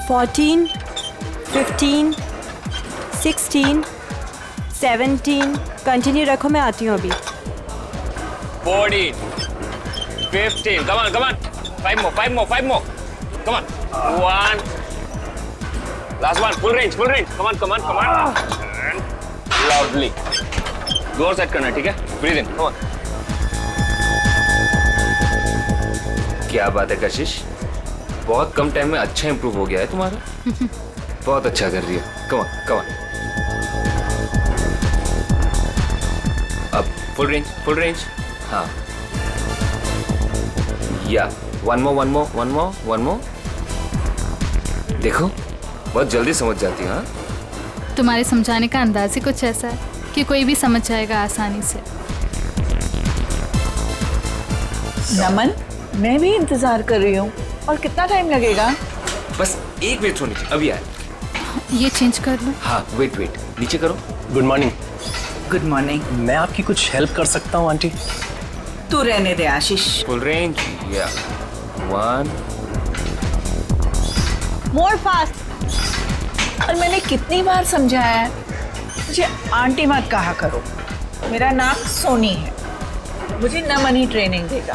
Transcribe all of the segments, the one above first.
14, 15, 16, 17. Continue रखो, मैं आती हूँ अभी. 14, 15. Come on, come on. 5 more, 5 more, 5 more. Come on. 1. Last one. Full range, full range. Come on, come on, come on. And lovely. Door set करना है, ठीक है? Breathe in. Come on. क्या बात है कशिश, बहुत कम टाइम में अच्छा इंप्रूव हो गया है तुम्हारा. बहुत अच्छा कर रही है. Come on, come on. अब full range, full range. हाँ. Yeah. One more, one more, one more, one more. देखो, बहुत जल्दी समझ जाती है. हाँ. तुम्हारे समझाने का अंदाज ही कुछ ऐसा है कि कोई भी समझ जाएगा आसानी से. नमन, मैं भी इंतजार कर रही हूँ. और कितना टाइम लगेगा? बस 1 मिनट होनी चाहिए. अभी आए. ये चेंज कर लो. हाँ, वेट वेट, नीचे करो. Good morning. Good morning. मैं आपकी कुछ हेल्प कर सकता हूँ आंटी? तू रहने दे आशीष. Full range. या 1. मोर फास्ट. और मैंने कितनी बार समझाया है, मुझे आंटी मत कहा करो. मेरा नाम सोनी है. मुझे नमन ही ट्रेनिंग देगा.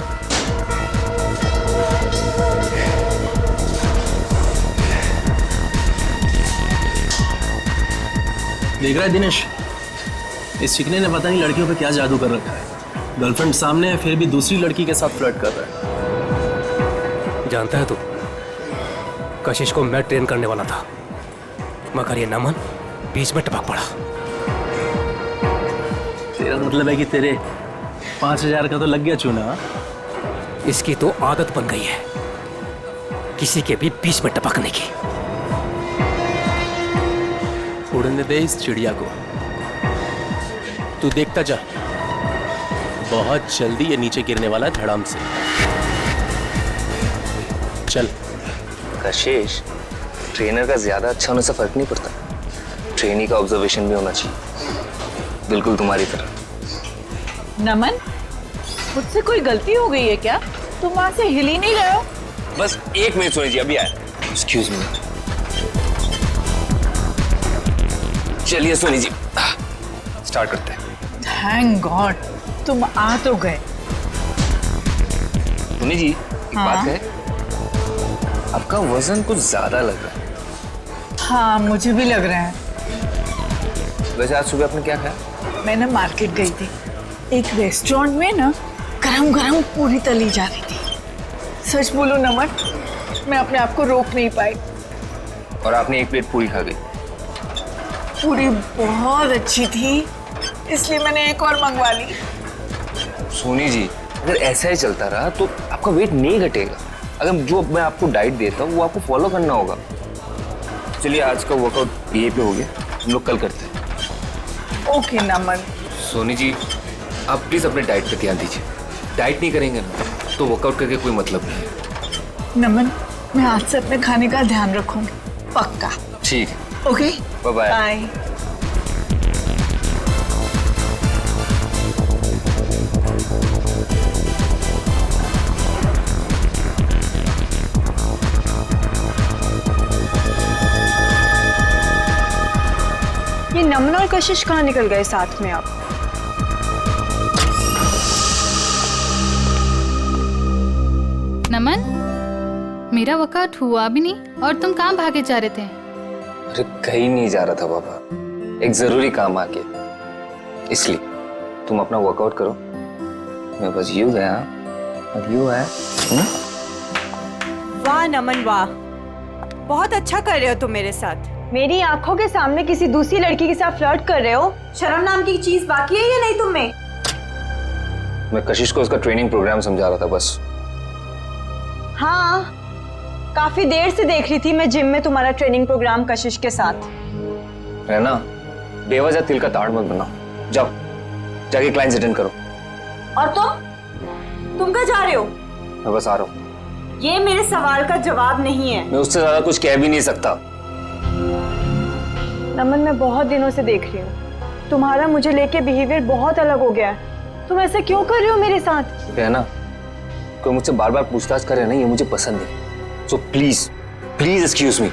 देख रहा है दिनेश, इस चिकने ने पता नहीं लड़कियों पे क्या जादू कर रखा है. गर्लफ्रेंड सामने है, फिर भी दूसरी लड़की के साथ फ्लर्ट कर रहा है. जानता है तू, कशिश को मैं ट्रेन करने वाला था, मगर ये नमन बीच में टपक पड़ा. तेरा मतलब है कि तेरे 5,000 का तो लग गया चूना. इसकी तो आदत बन गई है किसी के भी बीच में टपकने की. उड़ने दे इस चिड़िया को. तू देखता जा, बहुत जल्दी ये नीचे गिरने वाला है धड़ाम से. चल. कशिश, ट्रेनर का ज्यादा अच्छा होने से फर्क नहीं पड़ता. ट्रेनी का ऑब्जर्वेशन भी होना चाहिए, बिल्कुल तुम्हारी तरह. नमन, मुझसे कोई गलती हो गई है क्या? तुम वहां से हिल ही नहीं रहे हो. बस 1 मिनट सोनी जी, अभी आए. Excuse me. चलिए सोनी जी, स्टार्ट करते हैं. थैंक गॉड, तुम आ तो गए. सोनी जी, एक बात है, आपका वजन कुछ ज्यादा लग रहा है. हाँ, मुझे भी लग रहा है. वैसे आज सुबह आपने क्या खाया? मैं ना मार्केट गई थी. एक रेस्टोरेंट में ना गरम गरम पूरी तली जा रही थी. सच बोलो नमन, मैं अपने आप को रोक नहीं पाई. और आपने 1 प्लेट पूरी खा गई. पूरी बहुत अच्छी थी, इसलिए मैंने एक और मंगवा ली. सोनी जी, अगर ऐसा ही चलता रहा तो आपका वेट नहीं घटेगा. अगर जो मैं आपको डाइट देता हूँ वो आपको फॉलो करना होगा. चलिए, आज का वर्कआउट यहीं पे हो गया, हम लोग कल करते हैं. ओके नमन. सोनी जी, आप प्लीज अपने डाइट पे ध्यान दीजिए. डाइट नहीं करेंगे ना तो वर्कआउट करके कोई मतलब नहीं है. नमन, मैं आज से अपने खाने का ध्यान रखूंगी, पक्का. ठीक है. Okay, bye bye. बाय. ये नमन और कशिश कहाँ निकल गए साथ में आप? नमन, मेरा वर्कआउट हुआ भी नहीं और तुम कहाँ भागे जा रहे थे? अरे कहीं नहीं जा रहा था बाबा, एक जरूरी काम आ गया, इसलिए. तुम अपना वर्कआउट करो, मैं बस यूं गया और यूं आया. वाह नमन वाह, बहुत अच्छा कर रहे हो तुम मेरे साथ. मेरी आंखों के सामने किसी दूसरी लड़की के साथ फ्लर्ट कर रहे हो. शर्म नाम की चीज बाकी है या नहीं तुम में? मैं कशिश को उसका ट्रेनिंग प्रोग्राम समझा रहा था बस. हाँ, काफी देर से देख रही थी मैं जिम में तुम्हारा ट्रेनिंग प्रोग्राम कशिश के साथ. है ना, बेवजह तिल का ताड़ मत बनाओ. जाओ, जाके क्लाइंट्स अटेंड करो. और तुम कहाँ जा रहे हो? मैं बस आ रहा हूँ. ये मेरे सवाल का जवाब नहीं है. मैं उससे ज्यादा कुछ कह भी नहीं सकता. नमन, मैं बहुत दिनों से देख रही हूँ, तुम्हारा मुझे लेके बिहेवियर बहुत अलग हो गया है. तुम ऐसे क्यों कर रहे हो मेरे साथ? है ना, कोई मुझसे बार बार पूछताछ करे ना, ये मुझे पसंद नहीं. So please please excuse me.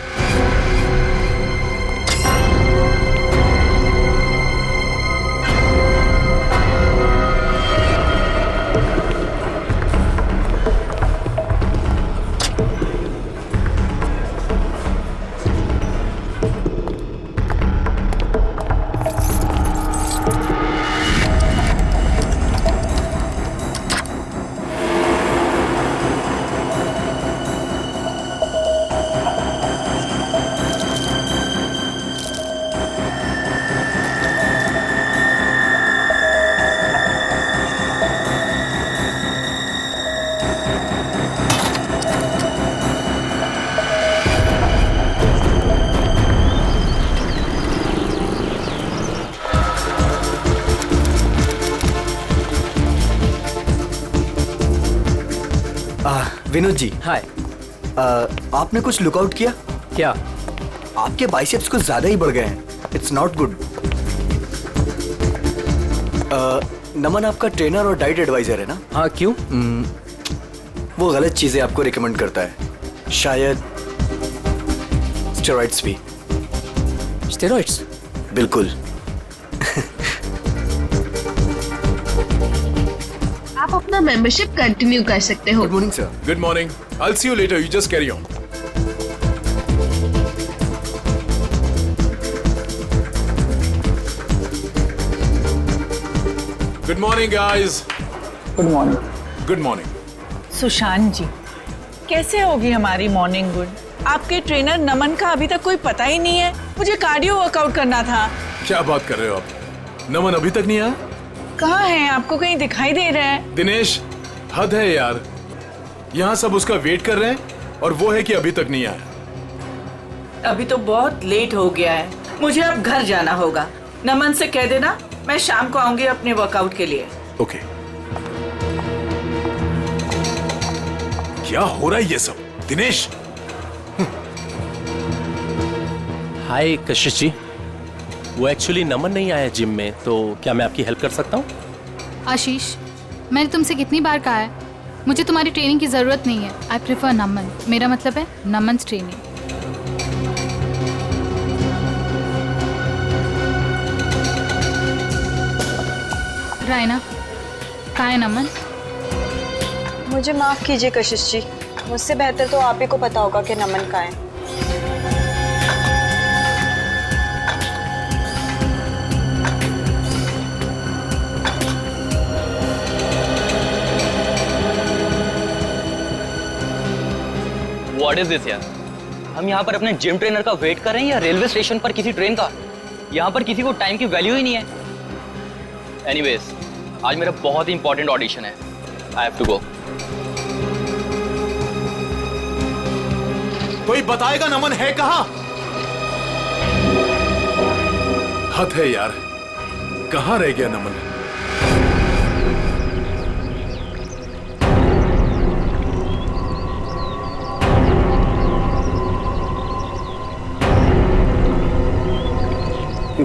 Vinod ji, hi. आपने कुछ लुकआउट किया? क्या? आपके बाइसेप्स कुछ ज्यादा ही बढ़ गए हैं। It's not good. नमन आपका ट्रेनर और डाइट एडवाइजर है ना? हाँ, क्यों? वो गलत चीजें आपको रिकमेंड करता है, शायद स्टेरॉइड्स भी। स्टेरॉइड्स? बिल्कुल। आप अपना मेंबरशिप कंटिन्यू कर सकते हो। Good morning sir. Good morning. I'll see you later. You just carry on. Good morning, guys. Good morning. Good morning. Sushant ji, कैसे होगी हमारी मॉर्निंग गुड? आपके ट्रेनर नमन का अभी तक कोई पता ही नहीं है। मुझे कार्डियो वर्कआउट करना था। क्या बात कर रहे हो आप? नमन अभी तक नहीं आया? कहाँ है? आपको कहीं दिखाई दे रहा है? दिनेश, हद है यार। यहाँ सब उसका वेट कर रहे हैं और वो है कि अभी तक नहीं आया। अभी तो बहुत लेट हो गया है, मुझे अब घर जाना होगा। नमन से कह देना मैं शाम को आऊंगी अपने वर्कआउट के लिए। ओके। क्या हो रहा है ये सब? दिनेश, हाय कशिश जी, वो एक्चुअली नमन नहीं आया जिम में, तो क्या मैं आपकी हेल्प कर सकता हूँ? आशीष, मैंने तुमसे कितनी बार कहा है, मुझे तुम्हारी ट्रेनिंग की ज़रूरत नहीं है। आई प्रेफर नमन। मेरा मतलब है नमन्स ट्रेनिंग। रायना, कहाँ है नमन? मुझे माफ कीजिए कशिश जी, मुझसे बेहतर तो आप ही को पता होगा कि नमन कहाँ है। What is this यार? हम यहाँ पर अपने जिम ट्रेनर का वेट कर रहे हैं या रेलवे स्टेशन पर किसी ट्रेन का? यहाँ पर किसी को टाइम की वैल्यू ही नहीं है। एनीवेज, आज मेरा बहुत ही इंपॉर्टेंट ऑडिशन है। I have to go. कोई बताएगा नमन है कहाँ? हद है यार, कहाँ रह गया नमन?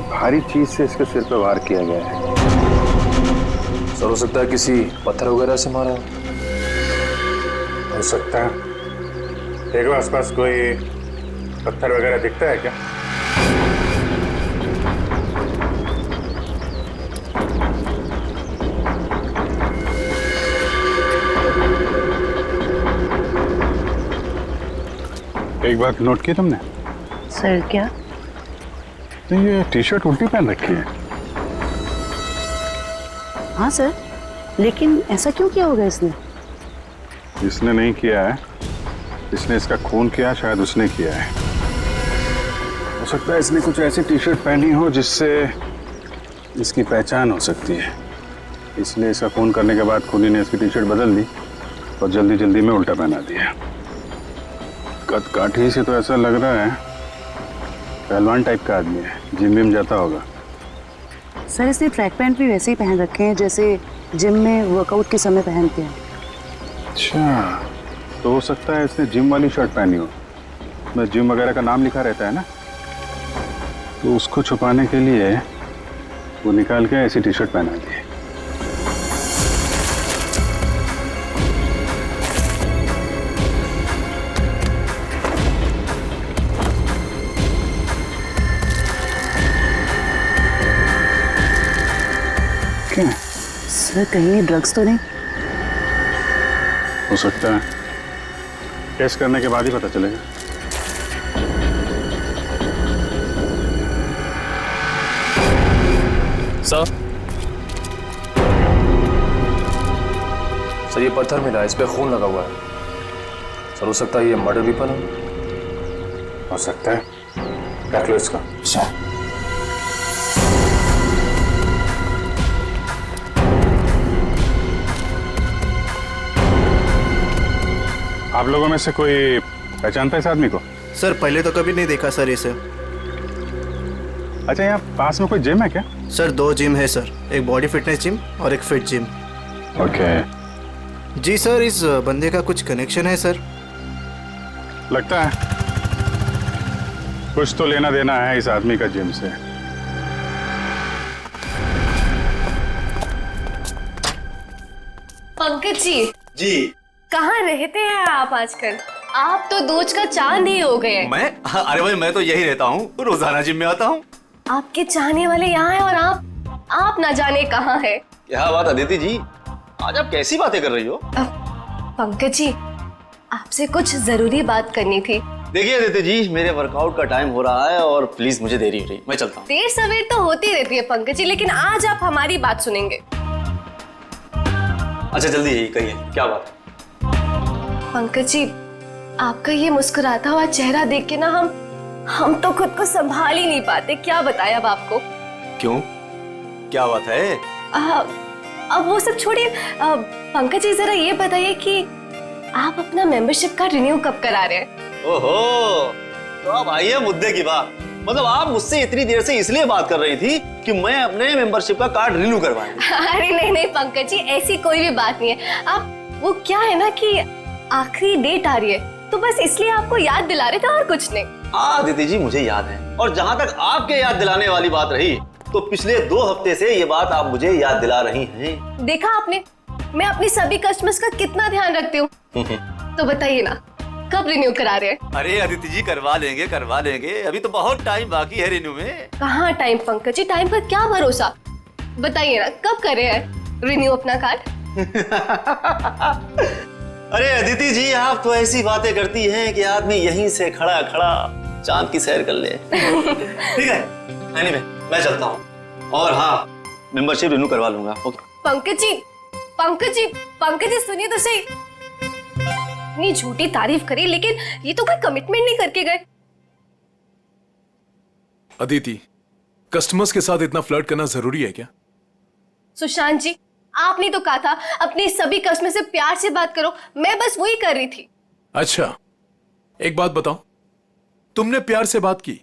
भारी चीज से इसके सिर पे वार किया गया है। सर, हो सकता है किसी पत्थर वगैरह से मारा हो सकता है। देखो आसपास कोई पत्थर वगैरह दिखता है क्या? एक बात नोट की तुमने? सर क्या? तो ये टी शर्ट उल्टी पहन रखी है। हाँ सर, लेकिन ऐसा क्यों किया होगा इसने? इसने नहीं किया है, इसने इसका खून किया, शायद उसने किया है। हो सकता है इसने कुछ ऐसी टी शर्ट पहनी हो जिससे इसकी पहचान हो सकती है, इसलिए इसका खून करने के बाद खूनी ने इसकी टी शर्ट बदल दी और जल्दी जल्दी में उल्टा पहना दिया। कद काठी से तो ऐसा लग रहा है पहलवान टाइप का आदमी है, जिम विम जाता होगा। सर, इसने ट्रैक पैंट भी वैसे ही पहन रखे हैं जैसे जिम में वर्कआउट के समय पहनते हैं। अच्छा, तो हो सकता है इसने जिम वाली शर्ट पहनी हो, उसमें जिम वगैरह का नाम लिखा रहता है ना, तो उसको छुपाने के लिए वो निकाल के ऐसी टी शर्ट पहना दी है। क्या? सर, कहीं ड्रग्स तो नहीं? हो सकता है, टेस्ट करने के बाद ही पता चलेगा। सर, ये पत्थर मिला है, इस पे खून लगा हुआ है। सर, हो सकता है ये मर्डर वेपन हो सकता है। रख लो इसका। आप लोगों में से कोई पहचानता है इस आदमी को? सर, पहले तो कभी नहीं देखा सर इसे। अच्छा, यहाँ पास में कोई जिम है क्या? सर, 2 जिम है सर, एक बॉडी फिटनेस जिम और एक फिट जिम। ओके, जी सर, इस बंदे का कुछ कनेक्शन है सर। लगता है कुछ तो लेना देना है इस आदमी का जिम से। पंकज जी, जी कहाँ रहते हैं आप आजकल? आप तो दूज का चांद ही हो गए। मैं? अरे भाई मैं तो यही रहता हूँ, रोजाना जिम में आता हूँ। आपके चाहने वाले यहाँ हैं और आप ना जाने कहाँ है। क्या बात अदिति जी, आज आप कैसी बातें कर रही हो? पंकज जी, आपसे कुछ जरूरी बात करनी थी। देखिए अदिति जी, मेरे वर्कआउट का टाइम हो रहा है और प्लीज मुझे देरी हो रही, मैं चलता हूँ। देर सवेर तो होती रहती है पंकज जी, लेकिन आज आप हमारी बात सुनेंगे। अच्छा जल्दी यही कहिए, क्या बात? पंकज जी, आपका ये मुस्कुराता हुआ चेहरा देख के ना हम तो खुद को संभाल ही नहीं पाते। क्या बताएं अब आपको। क्यों, क्या बात है? अब वो सब छोड़िए, पंकज जी जरा ये बताइए कि आप अपना मेंबरशिप कार्ड रिन्यू कब करा रहे हैं? ओहो, तो अब आई है मुद्दे की बात। मतलब आप मुझसे इतनी देर से इसलिए बात कर रही थी कि मैं अपने मेंबरशिप का कार्ड रिन्यू करवाऊं। अरे नहीं पंकज जी, ऐसी कोई भी बात नहीं है। आप वो क्या है ना कि आखिरी डेट आ रही है, तो बस इसलिए आपको याद दिला रहे थे और कुछ नहीं। दीदी जी मुझे याद है, और जहाँ तक आपके याद दिलाने वाली बात रही, तो पिछले 2 हफ्ते से ये बात आप मुझे याद दिला रही हैं। देखा आपने, मैं अपनी सभी कस्टमर्स का कितना ध्यान रखती हूँ। तो बताइए ना, कब रिन्यू करा रहे हैं? अरे अदिति जी करवा लेंगे, अभी तो बहुत टाइम बाकी है रिन्यू में। कहाँ टाइम पंकज जी, टाइम का क्या भरोसा। बताइए ना, कब कर रहे हैं रिन्यू अपना कार्ड? अरे अदिति जी, आप तो ऐसी बातें करती हैं कि आदमी यहीं से खड़ा खड़ा चांद की सैर कर ले। ठीक है, anyway, मैं चलता हूँ, और हाँ मेंबरशिप रिन्यू करवा लूंगा। ओके पंकज जी सुनिए तो सही। इतनी झूठी तारीफ करी, लेकिन ये तो कोई कमिटमेंट नहीं करके गए। अदिति, कस्टमर्स के साथ इतना फ्लर्ट करना जरूरी है क्या? सुशांत जी, आपने तो कहा था अपने सभी कस्टमर से प्यार से बात करो, मैं बस वही कर रही थी। अच्छा, एक बात बताओ, तुमने प्यार से बात की,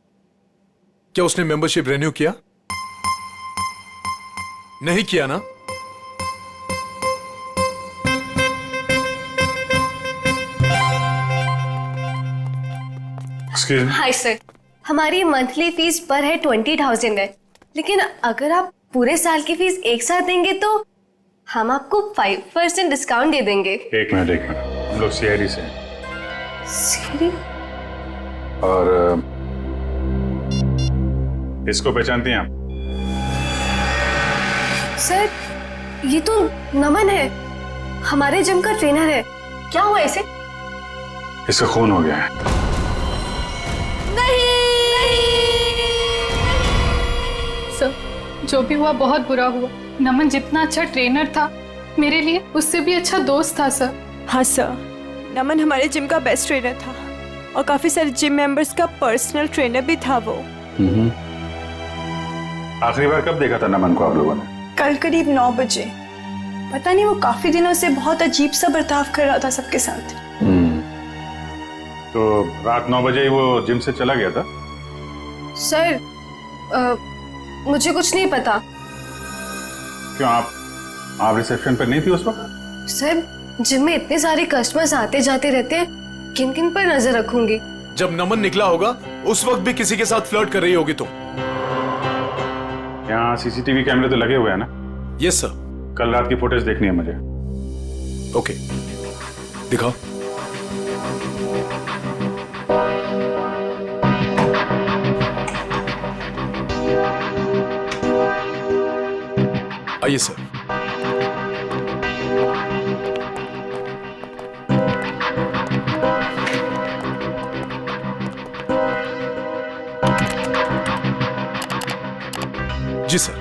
क्या उसने मेंबरशिप रिन्यू किया? नहीं किया ना? हाय सर, हमारी मंथली फीस पर है 20,000 है, लेकिन अगर आप पूरे साल की फीस एक साथ देंगे तो हम आपको 5% डिस्काउंट दे देंगे। एक मिनट, हम लोग सीआईडी से हैं। सीआईडी? और इसको पहचानती हैं आप? सर, ये तो नमन है, हमारे जिम का ट्रेनर है। क्या हुआ इसे? इसका खून हो गया है। सर, जो भी हुआ बहुत बुरा हुआ। नमन जितना अच्छा ट्रेनर था, मेरे लिए उससे भी अच्छा दोस्त था सर। हाँ सर, नमन हमारे जिम का बेस्ट ट्रेनर था और काफी सारे जिम मेंबर्स का पर्सनल ट्रेनर भी था वो। आखिरी बार कब देखा था नमन को आप लोगों ने? कल करीब 9 बजे। पता नहीं, वो काफी दिनों से बहुत अजीब सा बर्ताव कर रहा था सबके साथ। तो रात 9 बजे ही वो जिम से चला गया था? सर, मुझे कुछ नहीं पता। क्यों, आप रिसेप्शन पर नहीं थी उस वक्त? सर, जिम में इतने सारे कस्टमर्स आते जाते रहते हैं, किन किन पर नजर रखूंगी? जब नमन निकला होगा उस वक्त भी किसी के साथ फ्लर्ट कर रही होगी तुम। यहाँ सीसीटीवी कैमरे तो लगे हुए हैं ना? Yes sir. कल रात की फुटेज देखनी है मुझे। ओके, दिखाओ। आइए सर। जी सर।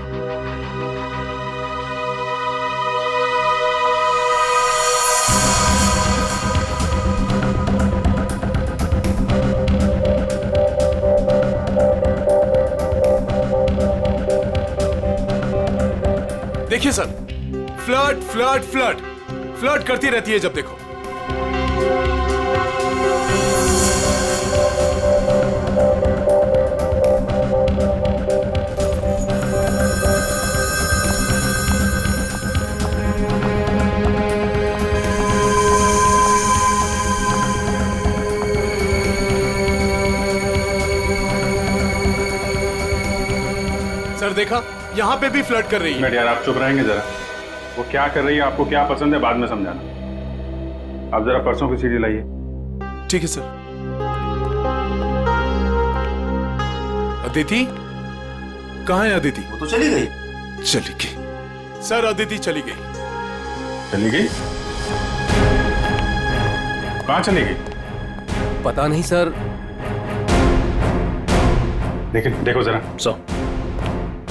देखिए sir, flirt flirt flirt flirt करती रहती है जब देखो। देखा, यहाँ पे भी फ्लर्ट कर रही है। यार आप चुप रहेंगे जरा? वो क्या कर रही है, आपको क्या पसंद है, बाद में समझाना। आप जरा परसों की सीडी लाइए। ठीक है सर। अदिति कहाँ है? अदिति वो तो चली गई। चली गई सर, अदिति चली गई। चली गई? कहाँ चली गई? पता नहीं सर। देखो जरा।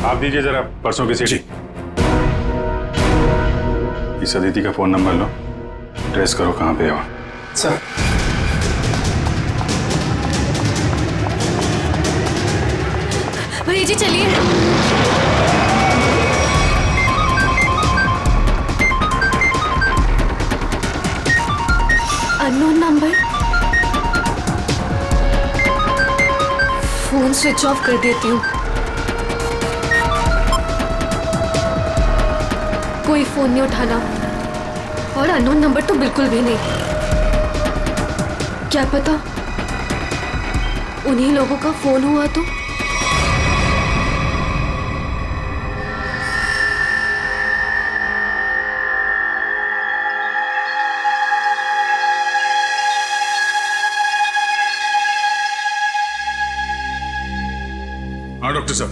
आप दीजिए जरा परसों की सीडी। इस अदिति का फोन नंबर लो, ट्रेस करो कहाँ पे है वो। सर भैया जी चलिए। Unknown number, phone switch off कर देती हूँ। कोई फोन नहीं उठाना और अननोन नंबर तो बिल्कुल भी नहीं। क्या पता उन्हीं लोगों का फोन हुआ तो। हाँ डॉक्टर साहब,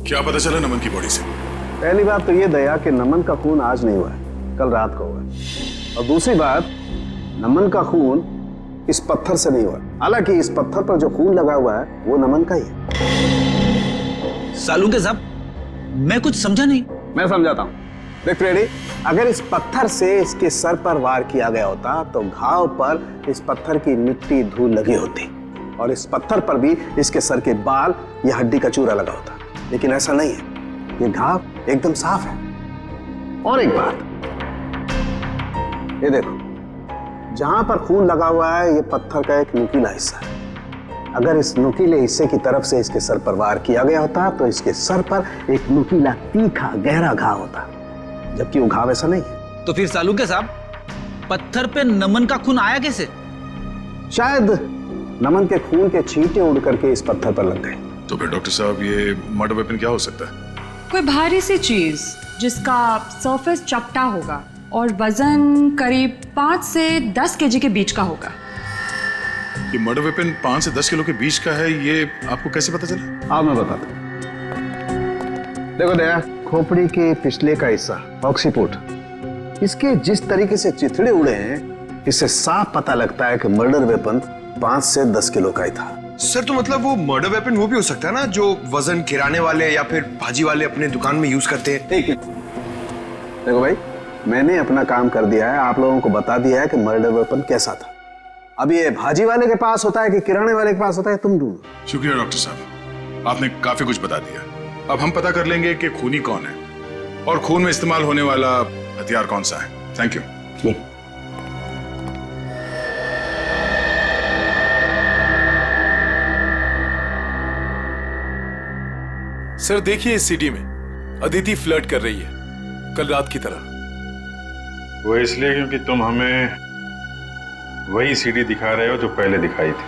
क्या पता चला नमन की बॉडी से? पहली बात तो ये दया कि नमन का खून आज नहीं हुआ है, कल रात को हुआ है। और दूसरी बात, नमन का खून इस पत्थर से नहीं हुआ। हालांकि इस पत्थर पर जो खून लगा हुआ है वो नमन का ही है। सालूके साहब, मैं कुछ समझा नहीं। मैं समझाता हूँ। देख फ्रेडी, अगर इस पत्थर से इसके सर पर वार किया गया होता तो घाव पर इस पत्थर की मिट्टी धूल लगी होती और इस पत्थर पर भी इसके सर के बाल या हड्डी का चूरा लगा होता। लेकिन ऐसा नहीं है, ये घाव एकदम साफ है। और एक बात, ये देखो, जहां पर खून लगा हुआ है ये पत्थर का एक नुकीला हिस्सा है। अगर इस नुकीले हिस्से की तरफ से इसके सर पर वार किया गया होता तो इसके सर पर एक नुकीला तीखा गहरा घाव होता, जबकि वो घाव ऐसा नहीं है। तो फिर सालूके साहब, पत्थर पे नमन का खून आया कैसे? शायद नमन के खून के छींटे उड़ करके इस पत्थर पर लग गए। तो फिर डॉक्टर साहब ये मर्डर वेपन क्या हो सकता है? कोई भारी सी चीज जिसका सरफेस चपटा होगा और वजन करीब 5 से 10 केजी के बीच का होगा। ये मर्डर वेपन 5 से 10 किलो के बीच का है, ये आपको कैसे पता चला? हाँ मैं बताता हूँ। देखो दया, खोपड़ी के पिछले का हिस्सा ऑक्सीपोर्ट, इसके जिस तरीके से चिथड़े उड़े हैं इससे साफ पता लगता है कि मर्डर वेपन 5 से 10 किलो का ही था। सर तो मतलब वो मर्डर वेपन वो भी हो सकता है ना, जो वजन किराने वाले या फिर भाजी वाले अपने दुकान में यूज करते हैं। ठीक है, देखो भाई, मैंने अपना काम कर दिया है, आप लोगों को बता दिया है कि मर्डर वेपन कैसा था। अब ये भाजी वाले के पास होता है कि किराने वाले के पास होता है, तुम ढूंढो। शुक्रिया डॉक्टर साहब, आपने काफी कुछ बता दिया। अब हम पता कर लेंगे कि खूनी कौन है और खून में इस्तेमाल होने वाला हथियार कौन सा है। Thank you. सर देखिए, इस सीडी में अदिति फ्लर्ट कर रही है कल रात की तरह। वो इसलिए क्योंकि तुम हमें वही सीडी दिखा रहे हो जो पहले दिखाई थी।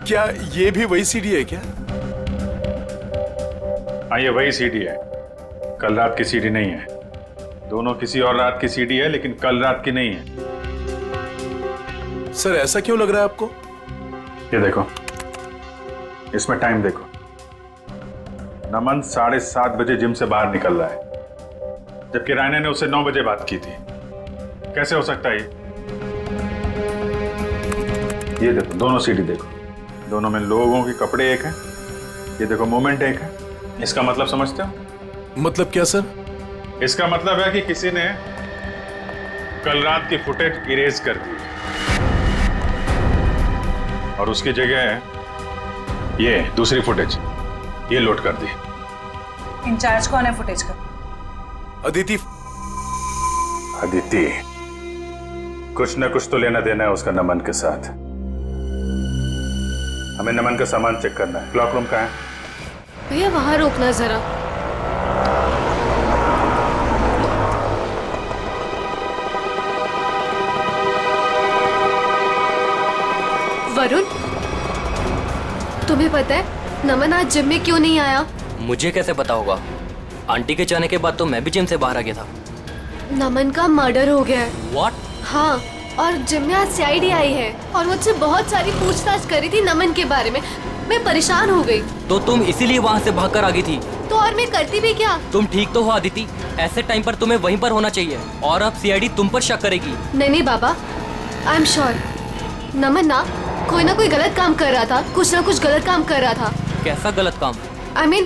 क्या ये भी वही सीडी है क्या? हाँ, ये वही सीडी है, कल रात की सीडी नहीं है। दोनों किसी और रात की सीडी है, लेकिन कल रात की नहीं है। सर ऐसा क्यों लग रहा है आपको? ये देखो, इसमें टाइम देखो। नमन 7:30 बजे जिम से बाहर निकल रहा है, जबकि रायना ने उससे 9 बजे बात की थी। कैसे हो सकता है ये देखो, दोनों सीडी देखो, दोनों में लोगों के कपड़े एक हैं। ये देखो, मूवमेंट एक है। इसका मतलब समझते हो? मतलब क्या सर? इसका मतलब है कि किसी ने कल रात की फुटेज इरेज कर दी और उसकी जगह ये दूसरी फुटेज ये लोड कर दी। इंचार्ज कौन है फुटेज का? अदिति। अदिति, कुछ न कुछ तो लेना देना है उसका नमन के साथ। हमें नमन का सामान चेक करना है। क्लॉक रूम कहाँ है? भैया वहां रोकना जरा। वरुण, तुम्हें पता है नमन आज जिम में क्यों नहीं आया? मुझे कैसे पता होगा? आंटी के जाने के बाद तो मैं भी जिम से बाहर आ गया था। नमन का मर्डर हो गया है। What? हाँ, और जिम में आज सीआईडी आई है और मुझसे बहुत सारी पूछताछ करी थी नमन के बारे में। मैं परेशान हो गई। तो तुम इसीलिए वहाँ से भागकर आ गई थी? तो और मैं करती भी क्या? तुम ठीक तो हो आदिति, ऐसे टाइम पर तुम्हें वहीं पर होना चाहिए और अब सीआईडी तुम पर शक करेगी। नहीं बाबा, आई एम श्योर नमन ना कोई गलत काम कर रहा था, कुछ ना कुछ गलत काम कर रहा था। कैसा गलत काम? I mean,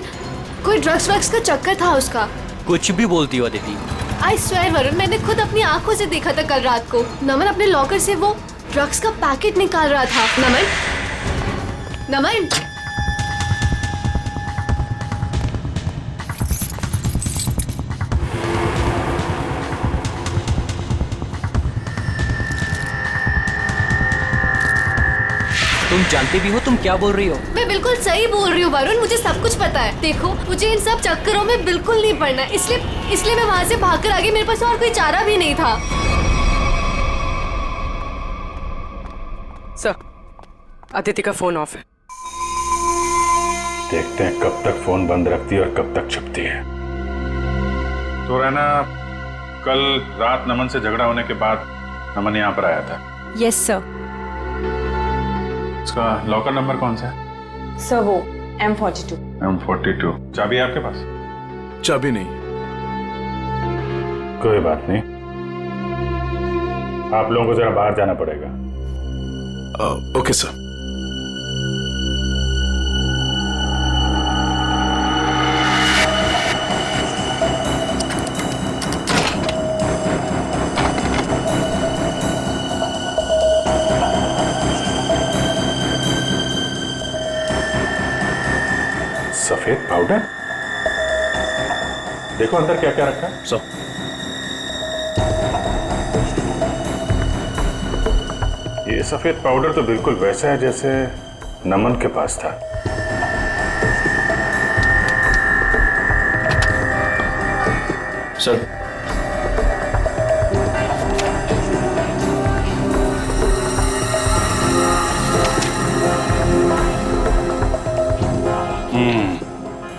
कोई ड्रग्स का चक्कर था उसका। कुछ भी बोलती हो अदिति। आई स्वेयर वरुण, मैंने खुद अपनी आंखों से देखा था कल रात को। नमन अपने लॉकर से वो ड्रग्स का पैकेट निकाल रहा था। नमन तुम जानती भी हो तुम क्या बोल रही हो? मैं बिल्कुल सही बोल रही हूँ वरुण, मुझे सब कुछ पता है। देखो, मुझे इन सब चक्करों में बिल्कुल नहीं पड़ना, इसलिए मैं वहाँ से भागकर आ गई। मेरे पास और कोई चारा भी नहीं था। सर, अदिति का फोन ऑफ है। देखते हैं कब तक फोन बंद रखती है और कब तक छुपती है। तो रहना, कल रात नमन से झगड़ा होने के बाद नमन यहाँ पर आया था। Yes sir. उसका लॉकर नंबर कौन सा है? सर वो M42। M42। चाबी है आपके पास? चाबी नहीं। कोई बात नहीं, आप लोगों को जरा बाहर जाना पड़ेगा। Okay sir. सफेद पाउडर? देखो अंदर क्या क्या रखा है। ये सफेद पाउडर तो बिल्कुल वैसा है जैसे नमन के पास था। सर,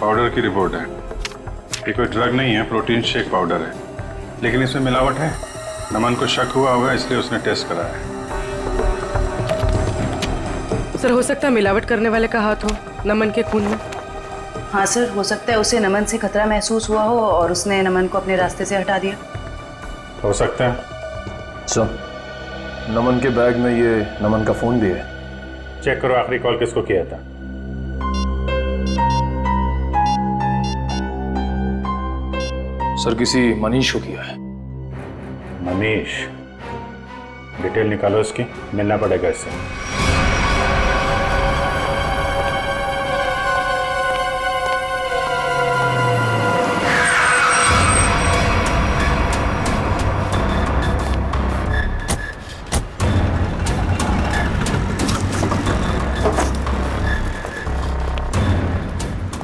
पाउडर की रिपोर्ट है। ये कोई ड्रग नहीं है, प्रोटीन शेक पाउडर है, लेकिन इसमें मिलावट है। नमन को शक हुआ होगा, इसलिए उसने टेस्ट कराया है। सर, हो सकता है मिलावट करने वाले का हाथ हो नमन के खून में। हाँ सर, हो सकता है उसे नमन से खतरा महसूस हुआ हो और उसने नमन को अपने रास्ते से हटा दिया। हो सकता है। सर, नमन के बैग में ये नमन का फोन भी है। चेक करो आखिरी कॉल किसको किया था। सर, किसी मनीष को किया है। मनीष? डिटेल निकालो इसकी, मिलना पड़ेगा इससे।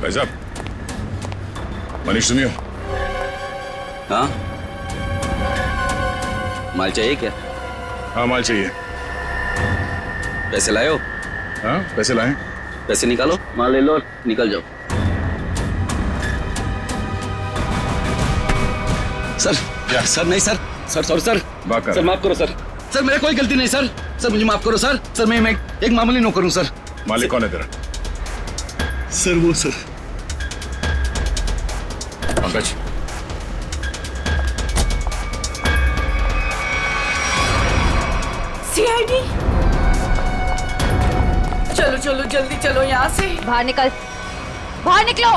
भाई साहब, मनीष सुनियो। हाँ, माल चाहिए क्या? हाँ, माल चाहिए। पैसे लाए हो? हाँ, पैसे लाए। पैसे निकालो, माल ले लो और निकल जाओ। सर, सर नहीं sir, sir sorry sir, sir माफ करो सर, सर मेरा कोई गलती नहीं सर, सर मुझे माफ करो सर, सर मैं एक मामूली नौकर हूँ सर। मालिक कौन है तेरा? सर वो सर पंकज। सीआईडी, चलो चलो जल्दी चलो यहाँ से। बाहर निकल, बाहर निकलो।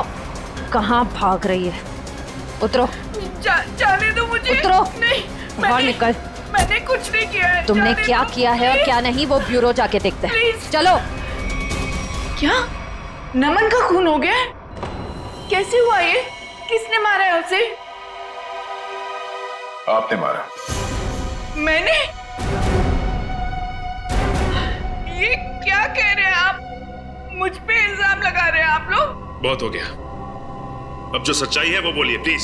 कहाँ भाग रही है? उतरो। जाने दो मुझे। उतरो। नहीं, बाहर निकल। मैंने कुछ नहीं किया है। तुमने क्या किया है और क्या नहीं वो ब्यूरो जाके देखते हैं। चलो। क्या नमन का खून हो गया? कैसे हुआ ये? किसने मारा है उसे? आपने मारा। मैंने? ये क्या कह रहे हैं आप? मुझ पे इल्जाम लगा रहे हैं आप लोग? बहुत हो गया, अब जो सच्चाई है वो बोलिए प्लीज।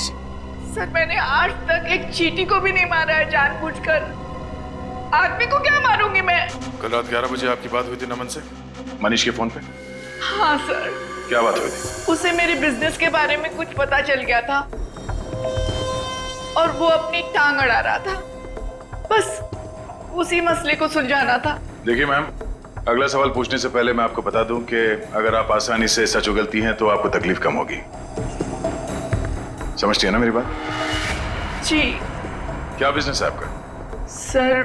सर, मैंने आज तक एक चींटी को भी नहीं मारा है जानबूझकर। आदमी को क्या मारूंगी मैं? कल रात 11 बजे आपकी बात हुई थी नमन से, मनीष के फोन पे। हाँ सर, क्या बात हुई थी? उसे मेरे बिजनेस के बारे में कुछ पता चल गया था और वो अपनी टांग अड़ा रहा था। बस उसी मसले को सुलझाना था। देखिए मैम, अगला सवाल पूछने से पहले मैं आपको बता दूं कि अगर आप आसानी से सच उगलती हैं तो आपको तकलीफ कम होगी। समझती है ना मेरी बात? जी। क्या बिजनेस है आपका? सर,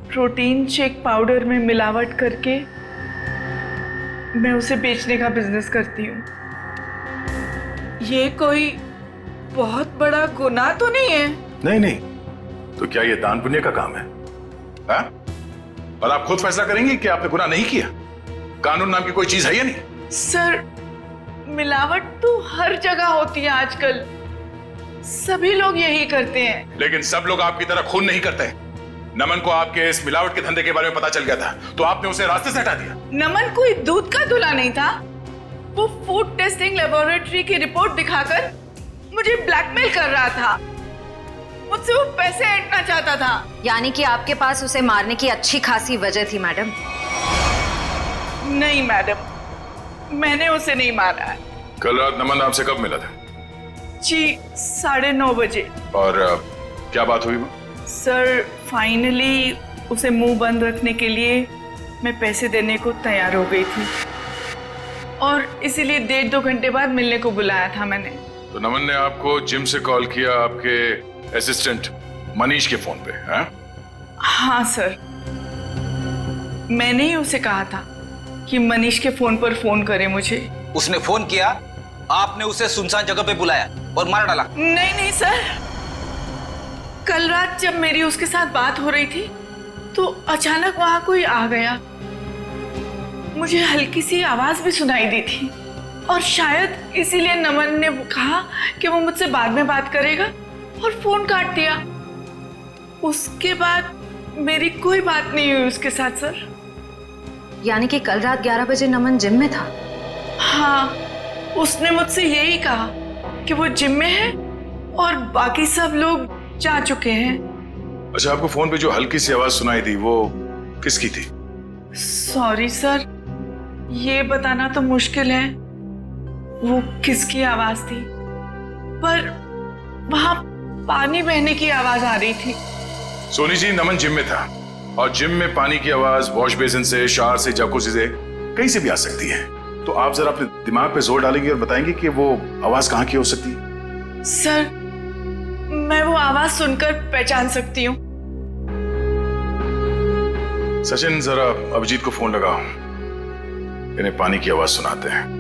प्रोटीन शेक पाउडर में मिलावट करके मैं उसे बेचने का बिजनेस करती हूँ। ये कोई बहुत बड़ा गुनाह तो नहीं है? नहीं नहीं, तो क्या ये दान पुण्य का काम है? हा? और आप खुद फैसला करेंगी कि आपने गुनाह नहीं किया? कानून नाम की कोई चीज है या नहीं? सर, मिलावट तो हर जगह होती है आजकल, सभी लोग यही करते हैं। लेकिन सब लोग आपकी तरह खून नहीं करते। नमन को आपके इस मिलावट के धंधे के बारे में पता चल गया था तो आपने उसे रास्ते से हटा दिया। नमन कोई दूध का दूल्हा नहीं था। वो फूड टेस्टिंग लेबोरेटरी की रिपोर्ट दिखाकर मुझे ब्लैकमेल कर रहा था। मुझसे वो पैसे ऐंठना चाहता था। यानी कि आपके पास उसे मारने की अच्छी खासी वजह थी मैडम? नहीं मैडम, मैंने उसे नहीं मारा है। कल रात नमन आपसे कब मिला था? जी 9:30 बजे। और क्या बात हुई? सर, फाइनली उसे मुंह बंद रखने के लिए मैं पैसे देने को तैयार हो गई थी और इसीलिए 1.5-2 घंटे बाद मिलने को बुलाया था मैंने। तो नमन ने आपको जिम से कॉल किया आपके असिस्टेंट मनीष के फोन पे? हाँ सर, मैंने ही उसे कहा था कि मनीष के फोन पर फोन करे मुझे। उसने फोन किया, आपने उसे सुनसान जगह पे बुलाया और मार डाला? नहीं नहीं सर, कल रात जब मेरी उसके साथ बात हो रही थी तो अचानक वहां कोई आ गया। मुझे हल्की सी आवाज भी सुनाई दी थी और शायद इसीलिए नमन ने कहा कि वो मुझसे बाद में बात करेगा और फोन काट दिया। उसके बाद मेरी कोई बात नहीं हुई उसके साथ सर। यानी कि कल रात 11 बजे नमन जिम में था? हाँ, उसने मुझसे यही कहा कि वो जिम में है और बाकी सब लोग जा चुके हैं। अच्छा, आपको फोन पे जो हल्की सी आवाज सुनाई दी वो किसकी थी? सॉरी सर, ये बताना तो मुश्किल है वो किसकी आवाज थी, पर वहां पानी बहने की आवाज आ रही थी। सोनी जी, नमन जिम में था और जिम में पानी की आवाज वॉश बेसिन से, शावर से, जकूज़ी से, कहीं से भी आ सकती है। तो आप जरा अपने दिमाग पे जोर डालेंगे और बताएंगे कि वो आवाज कहाँ की हो सकती है? सर, मैं वो आवाज सुनकर पहचान सकती हूँ। सचिन, जरा अभिजीत को फोन लगाओ, इन्हें पानी की आवाज सुनाते हैं।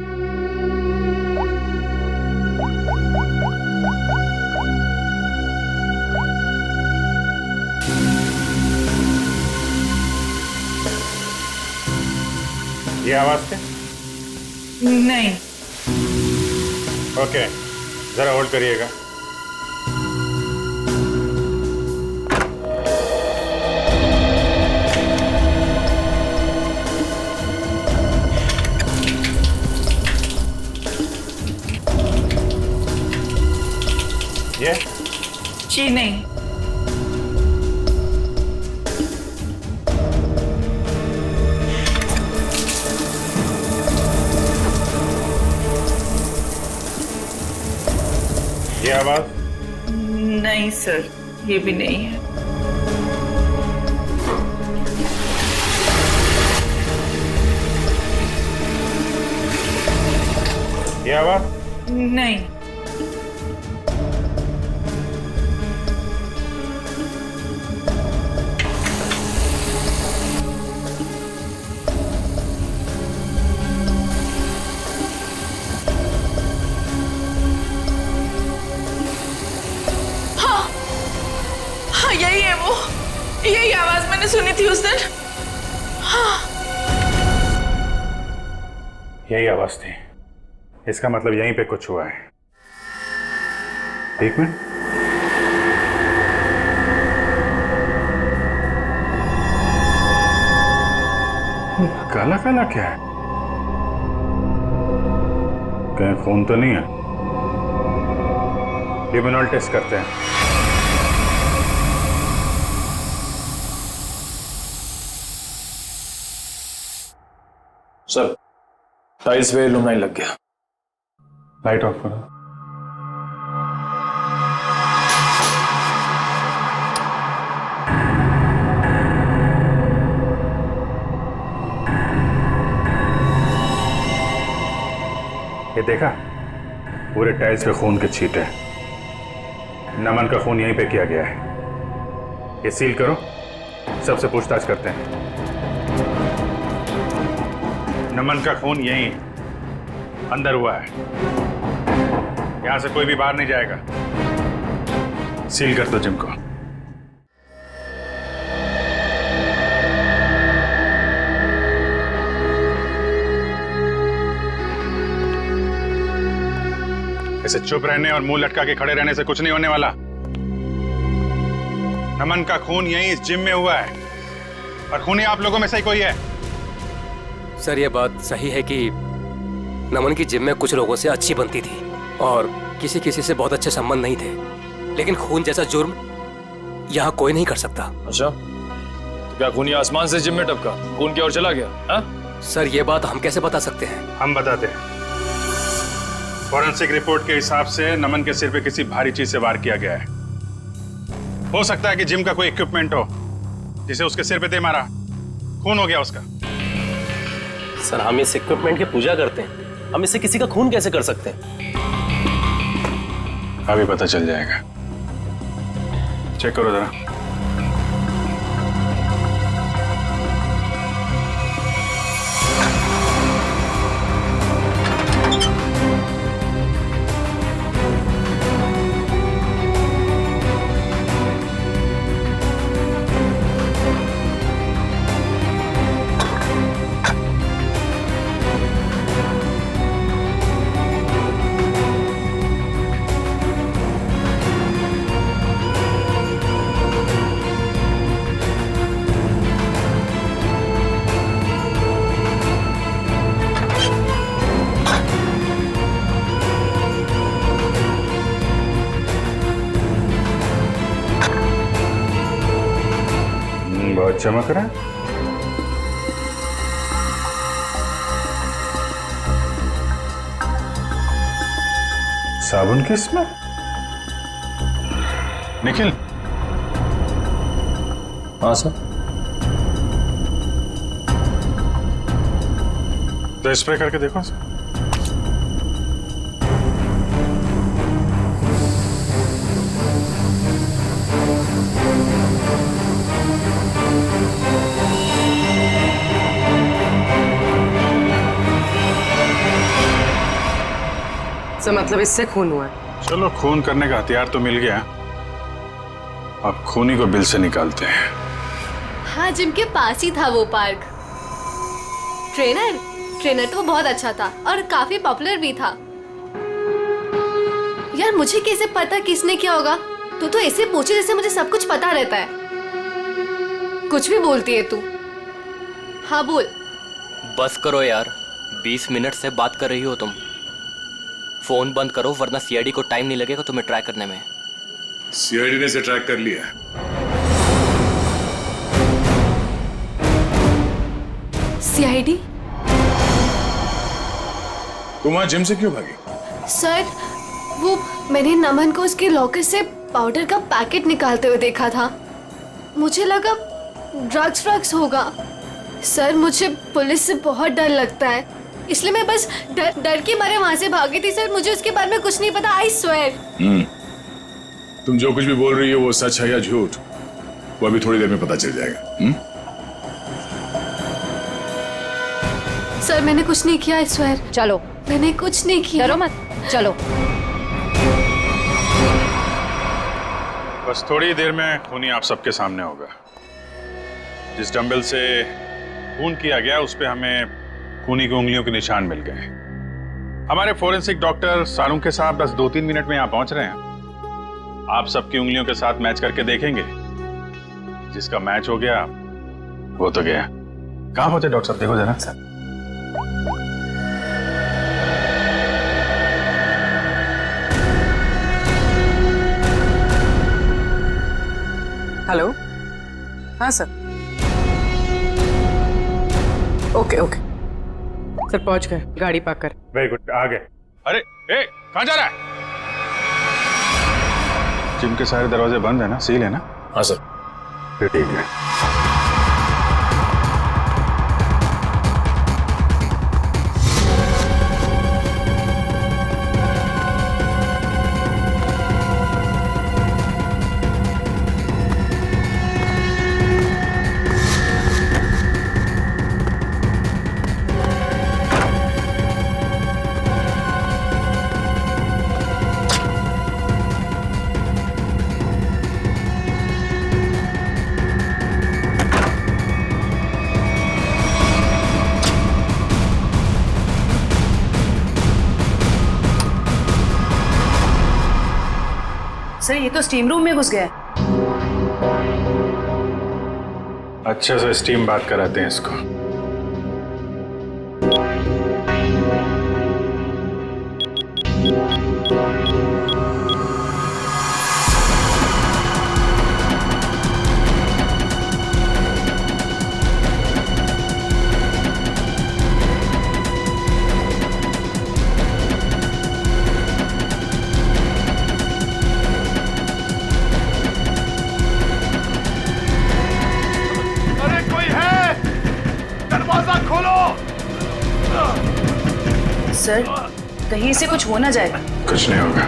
ये आवाज क्या? नहीं। ओके, जरा होल्ड करिएगा। ये? जी नहीं। ये आवाज? नहीं सर, ये भी नहीं है। ये आवाज? नहीं। यही है वो, यही आवाज मैंने सुनी थी उस दिन। हाँ। यही आवाज थी, इसका मतलब यहीं पे कुछ हुआ है। एक मिनट। काला काला क्या है? कहीं खून तो नहीं है? लिमिनॉल टेस्ट करते हैं। सर, टाइल्स पे लुमनाई लग गया। लाइट ऑफ करो। ये देखा, पूरे टाइल्स पे खून के छींटे। नमन का खून यहीं पे किया गया है। ये सील करो, सबसे पूछताछ करते हैं। नमन का खून यहीं अंदर हुआ है, यहां से कोई भी बाहर नहीं जाएगा। सील कर दो जिम को। ऐसे चुप रहने और मुंह लटका के खड़े रहने से कुछ नहीं होने वाला। नमन का खून यहीं इस जिम में हुआ है और खूनी आप लोगों में से ही कोई है। सर ये बात सही है कि नमन की जिम में कुछ लोगों से अच्छी बनती थी और किसी किसी से बहुत अच्छे संबंध नहीं थे, लेकिन खून जैसा जुर्म यहाँ कोई नहीं कर सकता। अच्छा, तो क्या खूनी आसमान से जिम में टपका, खून की ओर चला गया? हा? सर ये बात हम कैसे बता सकते हैं? हम बताते हैं। फॉरेंसिक रिपोर्ट के हिसाब से नमन के सिर पे किसी भारी चीज से वार किया गया है। हो सकता है कि जिम का कोई इक्विपमेंट हो जिसे उसके सिर पे दे मारा, खून हो गया उसका। सर हम इस इक्विपमेंट की पूजा करते हैं, हम इससे किसी का खून कैसे कर सकते हैं? अभी पता चल जाएगा। चेक करो जरा। बहुत चमक रहा है। साबुन किस में? निखिल। हाँ सर। तो स्प्रे करके देखो सर। मतलब इससे खून हुआ है। चलो खून करने का हथियार तो मिल गया, अब खूनी को बिल से निकालते हैं। हाँ, जिम के पास ही था वो पार्क। ट्रेनर तो बहुत अच्छा था और काफी पॉपुलर भी था। यार मुझे कैसे पता किसने क्या होगा? तू तो ऐसे पूछे जैसे मुझे सब कुछ पता रहता है। कुछ भी बोलती है तू। हाँ बोल। बस करो यार, 20 मिनट से बात कर रही हो तुम। फोन बंद करो वरना सीआईडी को टाइम नहीं लगेगा तुम्हें ट्रैक करने में। सीआईडी ने इसे ट्रैक कर लिया है। सीआईडी? तुम वहां जिम से क्यों भागी? सर वो मैंने नमन को उसके लॉकर से पाउडर का पैकेट निकालते हुए देखा था। मुझे लगा ड्रग्स होगा। सर मुझे पुलिस से बहुत डर लगता है, इसलिए मैं बस डर के मारे वहां से भागी थी। सर मुझे उसके बारे में कुछ नहीं पता, आई स्वेयर। तुम जो कुछ भी बोल रही हो वो सच है या झूठ, वो अभी थोड़ी देर में पता चल जाएगा। सर मैंने कुछ नहीं किया, आई स्वेयर। चलो, मैंने कुछ नहीं किया। डरो मत, चलो। बस थोड़ी देर में खूनी आप सबके सामने होगा। जिस डंबल से खून किया गया उस पे हमें खूनी की उंगलियों के निशान मिल गए। हमारे फोरेंसिक डॉक्टर सारुंग के साथ बस 2-3 मिनट में यहाँ पहुंच रहे हैं। आप सबकी उंगलियों के साथ मैच करके देखेंगे, जिसका मैच हो गया वो तो गया। कहाँ पहुंचे डॉक्टर साहब, देखो जरा। Sir hello. हाँ सर। ओके। सर पहुंच गए, गाड़ी पार्क कर। वेरी गुड, आ गए। अरे ए, कहाँ जा रहा है? जिम के सारे दरवाजे बंद है ना, सील है ना? हाँ सर। फिर ठीक है। सर ये तो स्टीम रूम में घुस गया। अच्छे से स्टीम बात कराते हैं इसको। सर कहीं से कुछ हो ना जाए। कुछ नहीं होगा।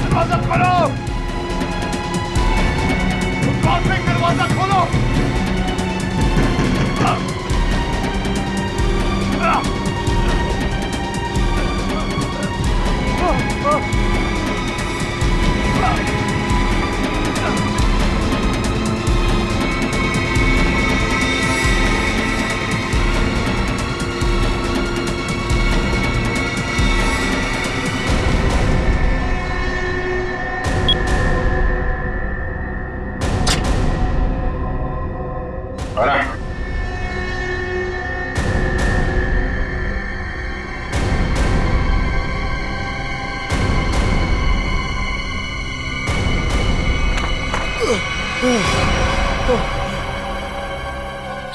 दरवाजा खोलो, दरवाजा खोलो।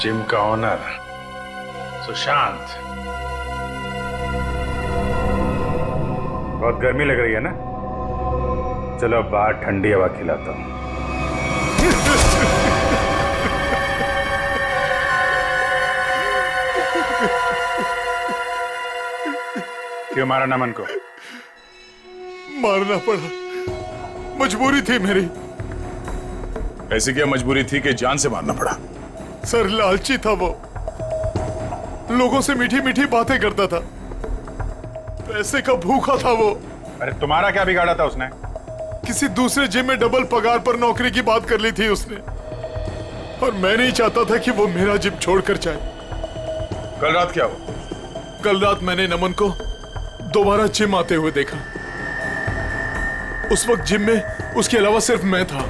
जिम का ओनर सुशांत, बहुत गर्मी लग रही है ना? चलो अब बाहर ठंडी हवा खिलाता हूं। क्यों मारा नमन को? मारना पड़ा, मजबूरी थी मेरी। ऐसी क्या मजबूरी थी कि जान से मारना पड़ा? सर लालची था वो, लोगों से मीठी मीठी बातें करता था, पैसे का भूखा था वो। अरे तुम्हारा क्या बिगाड़ा था उसने? किसी दूसरे जिम में डबल पगार पर नौकरी की बात कर ली थी उसने, और मैं नहीं चाहता था कि वो मेरा जिम छोड़कर जाए। कल रात क्या हुआ? कल रात मैंने नमन को दोबारा जिम आते हुए देखा। उस वक्त जिम में उसके अलावा सिर्फ मैं था।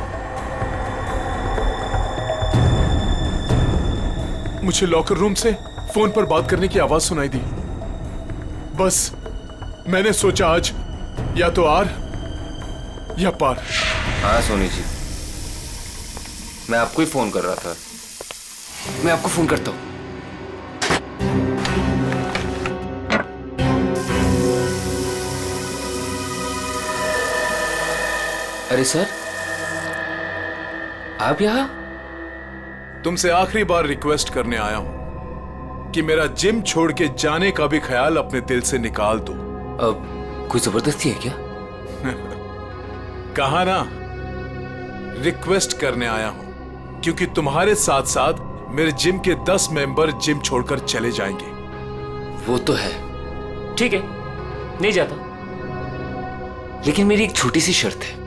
मुझे लॉकर रूम से फोन पर बात करने की आवाज सुनाई दी। बस मैंने सोचा आज या तो आर या पार। हाँ सोनी जी, मैं आपको ही फोन कर रहा था। मैं आपको फोन करता हूँ। अरे सर, आप यहाँ? तुमसे आखिरी बार रिक्वेस्ट करने आया हूं कि मेरा जिम छोड़ के जाने का भी ख्याल अपने दिल से निकाल दो। अब कोई जबरदस्ती है क्या? कहा ना, रिक्वेस्ट करने आया हूं क्योंकि तुम्हारे साथ साथ मेरे जिम के 10 मेंबर जिम छोड़कर चले जाएंगे। वो तो है, ठीक है, नहीं जाता, लेकिन मेरी एक छोटी सी शर्त है।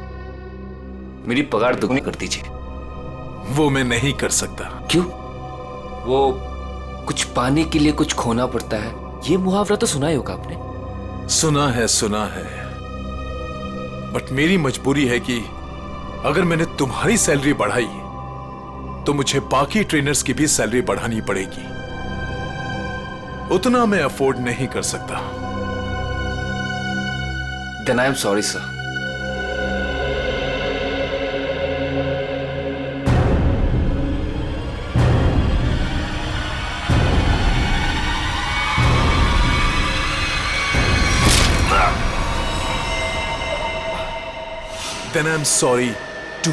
मेरी पगार दुगनी कर दीजिए। वो मैं नहीं कर सकता। क्यों? वो कुछ पाने के लिए कुछ खोना पड़ता है, ये मुहावरा तो सुना ही होगा आपने। सुना है, बट मेरी मजबूरी है कि अगर मैंने तुम्हारी सैलरी बढ़ाई तो मुझे बाकी ट्रेनर्स की भी सैलरी बढ़ानी पड़ेगी। उतना मैं अफोर्ड नहीं कर सकता। Then I am sorry, sir. Then I'm sorry too.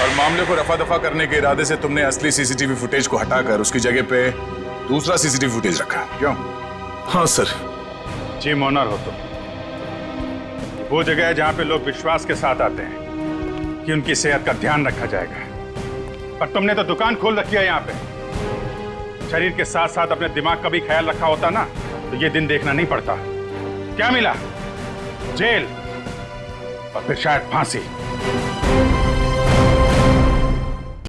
और मामले को रफा दफा करने के इरादे से तुमने असली सीसीटीवी फुटेज को हटाकर उसकी जगह पे दूसरा सीसीटीवी फुटेज रखा, क्यों? हाँ सर। जिम ओनर हो तुम। वो जगह है जहां पे लोग विश्वास के साथ आते हैं कि उनकी सेहत का ध्यान रखा जाएगा, पर तुमने तो दुकान खोल रखी है यहाँ पे। शरीर के साथ साथ अपने दिमाग का भी ख्याल रखा होता ना तो ये दिन देखना नहीं पड़ता। क्या मिला? जेल और फिर शायद फांसी।